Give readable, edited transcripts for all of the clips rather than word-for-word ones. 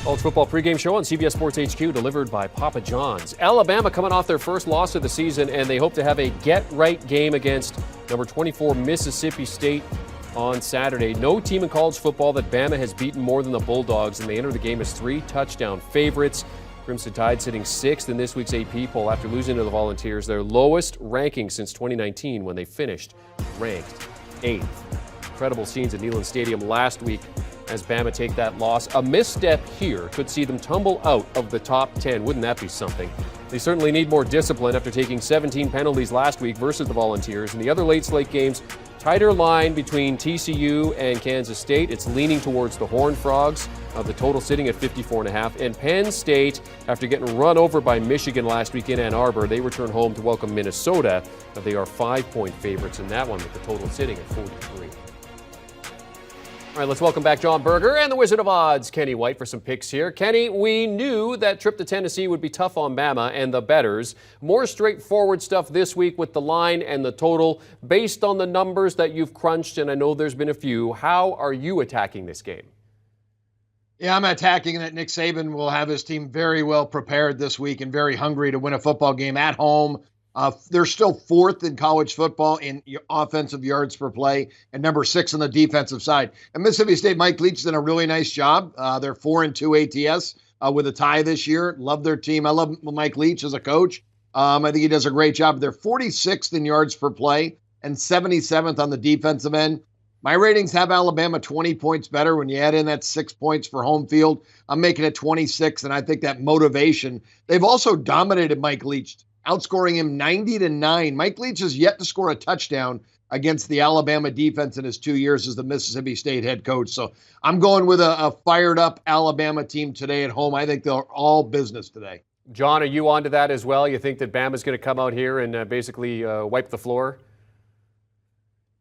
College football pregame show on CBS Sports HQ, delivered by Papa John's. Alabama coming off their first loss of the season, and they hope to have a get-right game against number 24 Mississippi State on Saturday. No team in college football that Bama has beaten more than the Bulldogs, and they enter the game as 3-touchdown favorites. Crimson Tide sitting 6th in this week's AP poll after losing to the Volunteers, their lowest ranking since 2019 when they finished ranked 8th. Incredible scenes at Neyland Stadium last week as Bama take that loss. A misstep here could see them tumble out of the top 10. Wouldn't that be something? They certainly need more discipline after taking 17 penalties last week versus the Volunteers. In the other late slate games, tighter line between TCU and Kansas State. It's leaning towards the Horned Frogs, the total sitting at 54.5. And Penn State, after getting run over by Michigan last week in Ann Arbor, they return home to welcome Minnesota. They are 5-point favorites in that one, with the total sitting at 43. All right, let's welcome back John Berger and the Wizard of Odds, Kenny White, for some picks here. Kenny, we knew that trip to Tennessee would be tough on Bama and the bettors. More straightforward stuff this week with the line and the total. Based on the numbers that you've crunched, and I know there's been a few, how are you attacking this game? Yeah, I'm attacking that Nick Saban will have his team very well prepared this week and very hungry to win a football game at home. They're still 4th in college football in offensive yards per play and number 6 on the defensive side. And Mississippi State, Mike Leach done a really nice job. They're 4-2 ATS with a tie this year. Love their team. I love Mike Leach as a coach. I think he does a great job. They're 46th in yards per play and 77th on the defensive end. My ratings have Alabama 20 points better. When you add in that 6 points for home field, I'm making it 26, and I think that motivation. They've also dominated Mike Leach, outscoring him 90-9. Mike Leach has yet to score a touchdown against the Alabama defense in his 2 years as the Mississippi State head coach. So I'm going with a fired-up Alabama team today at home. I think they're all business today. John, are you on to that as well? You think that Bama's going to come out here and basically wipe the floor?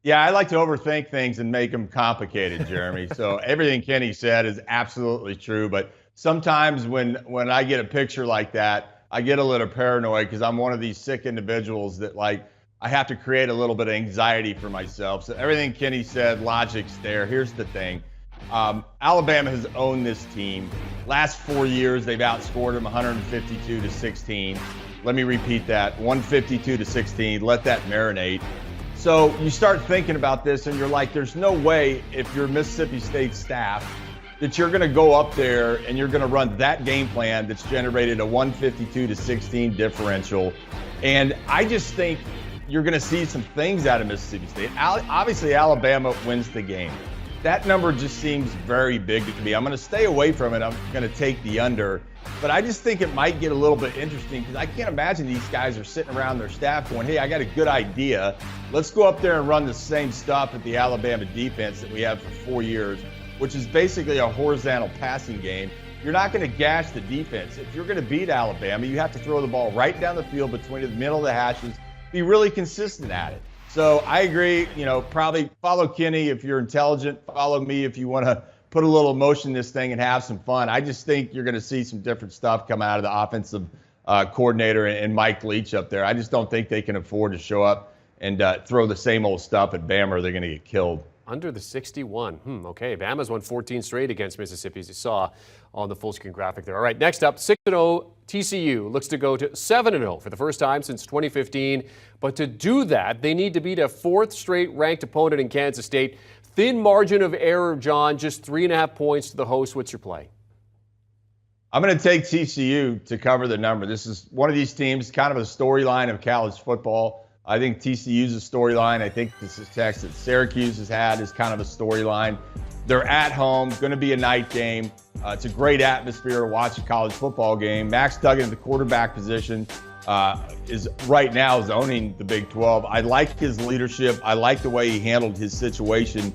Yeah, I like to overthink things and make them complicated, Jeremy. So everything Kenny said is absolutely true. But sometimes when I get a picture like that, I get a little paranoid because I'm one of these sick individuals that, like, I have to create a little bit of anxiety for myself. So everything Kenny said, logic's there. Here's the thing. Alabama has owned this team. Last 4 years, they've outscored them 152-16. Let me repeat that, 152-16. Let that marinate. So you start thinking about this and you're like, there's no way, if you're Mississippi State staff, that you're going to go up there and you're going to run that game plan that's generated a 152-16 differential. And I just think you're going to see some things out of Mississippi State. Obviously, Alabama wins the game. That number just seems very big to me. I'm going to stay away from it. I'm going to take the under. But I just think it might get a little bit interesting because I can't imagine these guys are sitting around their staff going, hey, I got a good idea. Let's go up there and run the same stuff at the Alabama defense that we have for 4 years, which is basically a horizontal passing game. You're not going to gash the defense. If you're going to beat Alabama, you have to throw the ball right down the field between the middle of the hashes, be really consistent at it. So I agree, probably follow Kenny if you're intelligent, follow me if you want to put a little emotion in this thing and have some fun. I just think you're going to see some different stuff come out of the offensive coordinator and Mike Leach up there. I just don't think they can afford to show up and throw the same old stuff at Bama or they're going to get killed. Under the 61. Okay. Bama's won 14 straight against Mississippi, as you saw on the full screen graphic there. All right, next up, 6-0 TCU looks to go to 7-0 for the first time since 2015. But to do that, they need to beat a 4th straight ranked opponent in Kansas State. Thin margin of error, John, just 3.5 points to the host. What's your play? I'm going to take TCU to cover the number. This is one of these teams, kind of a storyline of college football. I think TCU's a storyline. I think the success that Syracuse has had is kind of a storyline. They're at home, going to be a night game. It's a great atmosphere to watch a college football game. Max Duggan at the quarterback position is right now owning the Big 12. I like his leadership. I like the way he handled his situation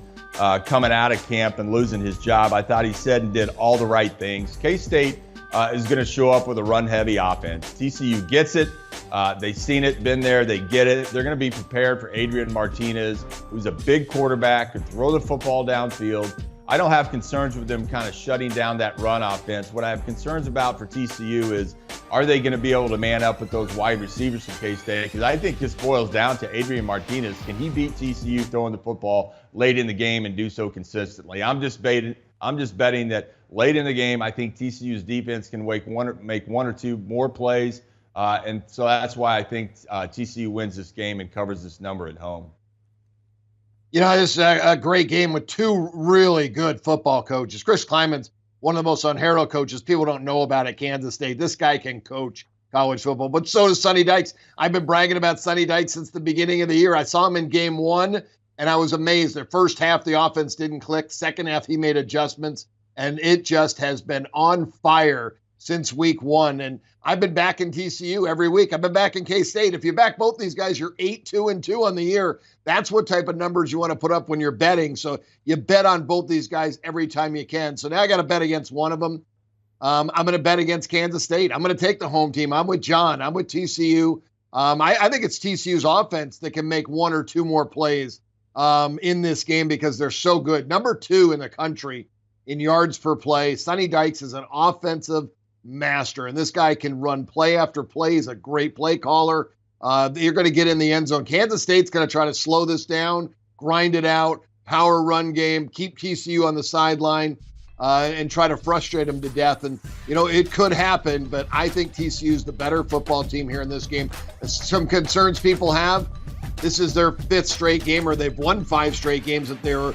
coming out of camp and losing his job. I thought he said and did all the right things. K-State is going to show up with a run-heavy offense. TCU gets it. They've seen it, been there, they get it. They're going to be prepared for Adrian Martinez, who's a big quarterback, who throw the football downfield. I don't have concerns with them kind of shutting down that run offense. What I have concerns about for TCU is, are they going to be able to man up with those wide receivers from K-State? Because I think this boils down to Adrian Martinez. Can he beat TCU throwing the football late in the game and do so consistently? I'm just betting that late in the game. I think TCU's defense can make one or two more plays. And so that's why I think TCU wins this game and covers this number at home. This is a great game with two really good football coaches. Chris Kleiman's one of the most unheralded coaches people don't know about at Kansas State. This guy can coach college football, but so does Sonny Dykes. I've been bragging about Sonny Dykes since the beginning of the year. I saw him in game one, and I was amazed. The first half, the offense didn't click. Second half, he made adjustments, and it just has been on fire since week one. And I've been backing TCU every week. I've been backing K-State. If you back both these guys, you're 8-2-2 on the year. That's what type of numbers you want to put up when you're betting. So you bet on both these guys every time you can. So now I got to bet against one of them. I'm going to bet against Kansas State. I'm going to take the home team. I'm with John. I'm with TCU. I think it's TCU's offense that can make one or two more plays in this game because they're so good. Number 2 in the country in yards per play. Sonny Dykes is an offensive master, and this guy can run play after play. He's a great play caller. You're going to get in the end zone. Kansas State's going to try to slow this down, grind it out, power run game, keep TCU on the sideline, and try to frustrate them to death. And, it could happen, but I think TCU's the better football team here in this game. Some concerns people have. This is their 5th straight game, or they've won 5 straight games that they were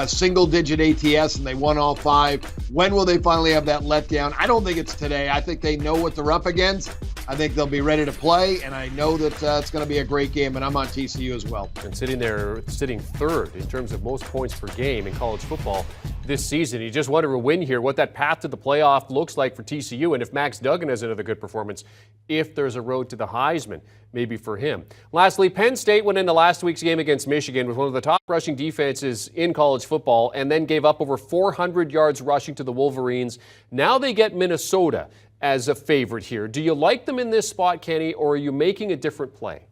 single-digit ATS, and they won all 5. When will they finally have that letdown? I don't think it's today. I think they know what they're up against. I think they'll be ready to play, and I know that it's going to be a great game, and I'm on TCU as well. And sitting 3rd in terms of most points per game in college football this season. You just wonder a win here, what that path to the playoff looks like for TCU, and if Max Duggan has another good performance, if there's a road to the Heisman, maybe for him. Lastly, Penn State went into last week's game against Michigan with one of the top rushing defenses in college football and then gave up over 400 yards rushing to the Wolverines. Now they get Minnesota as a favorite here. Do you like them in this spot, Kenny, or are you making a different play?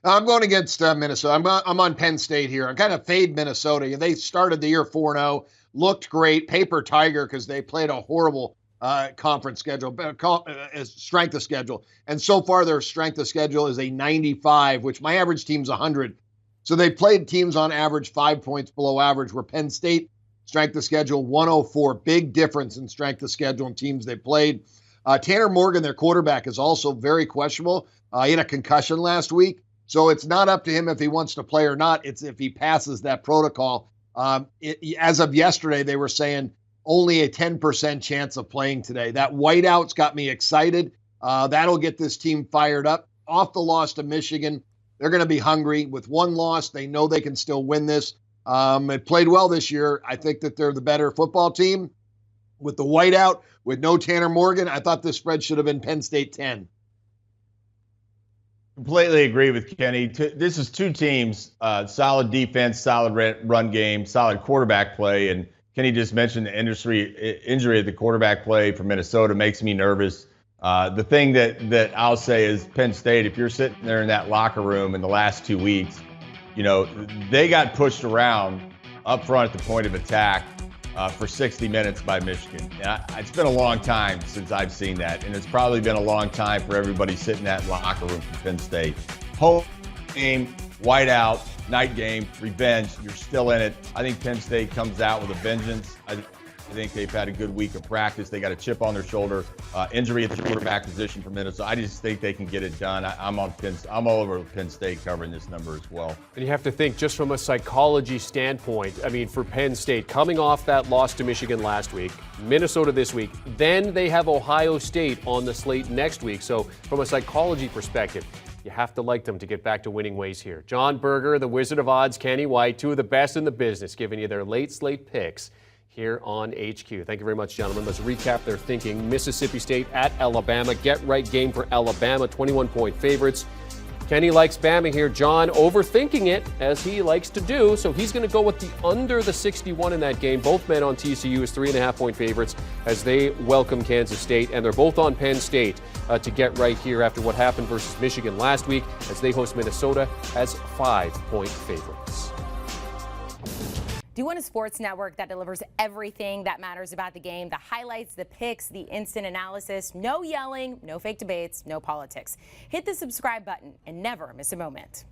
I'm going against Minnesota. I'm on Penn State here. I'm kind of fade Minnesota. They started the year 4-0, looked great, paper tiger because they played a horrible conference schedule, strength of schedule. And so far their strength of schedule is a 95, which my average team's 100. So they played teams on average 5 points below average, where Penn State strength of schedule 104. Big difference in strength of schedule and teams they played. Tanner Morgan, their quarterback, is also very questionable. He had a concussion last week. So it's not up to him if he wants to play or not. It's if he passes that protocol. As of yesterday, they were saying only a 10% chance of playing today. That whiteout's got me excited. That'll get this team fired up. Off the loss to Michigan, they're going to be hungry. With one loss, they know they can still win this. They played well this year. I think that they're the better football team. With the whiteout, with no Tanner Morgan, I thought this spread should have been Penn State 10. Completely agree with Kenny. This is two teams, solid defense, solid run game, solid quarterback play. And Kenny just mentioned the injury at the quarterback play for Minnesota makes me nervous. The thing that I'll say is Penn State, if you're sitting there in that locker room in the last 2 weeks, they got pushed around up front at the point of attack for 60 minutes by Michigan. And it's been a long time since I've seen that, and it's probably been a long time for everybody sitting in that locker room for Penn State. Home game, whiteout, night game, revenge, you're still in it. I think Penn State comes out with a vengeance. I think they've had a good week of practice. They got a chip on their shoulder, injury at the quarterback position for Minnesota. I just think they can get it done. I'm all over Penn State covering this number as well. And you have to think just from a psychology standpoint, for Penn State, coming off that loss to Michigan last week, Minnesota this week, then they have Ohio State on the slate next week. So from a psychology perspective, you have to like them to get back to winning ways here. John Berger, the Wizard of Odds, Kenny White, two of the best in the business, giving you their late slate picks here on HQ. Thank you very much, gentlemen. Let's recap their thinking. Mississippi State at Alabama. Get right game for Alabama, 21-point favorites. Kenny likes Bama here. John overthinking it, as he likes to do, so he's going to go with the under the 61 in that game. Both men on TCU as 3.5-point favorites as they welcome Kansas State, and they're both on Penn State to get right here after what happened versus Michigan last week as they host Minnesota as 5-point favorites. Do you want a sports network that delivers everything that matters about the game? The highlights, the picks, the instant analysis, no yelling, no fake debates, no politics. Hit the subscribe button and never miss a moment.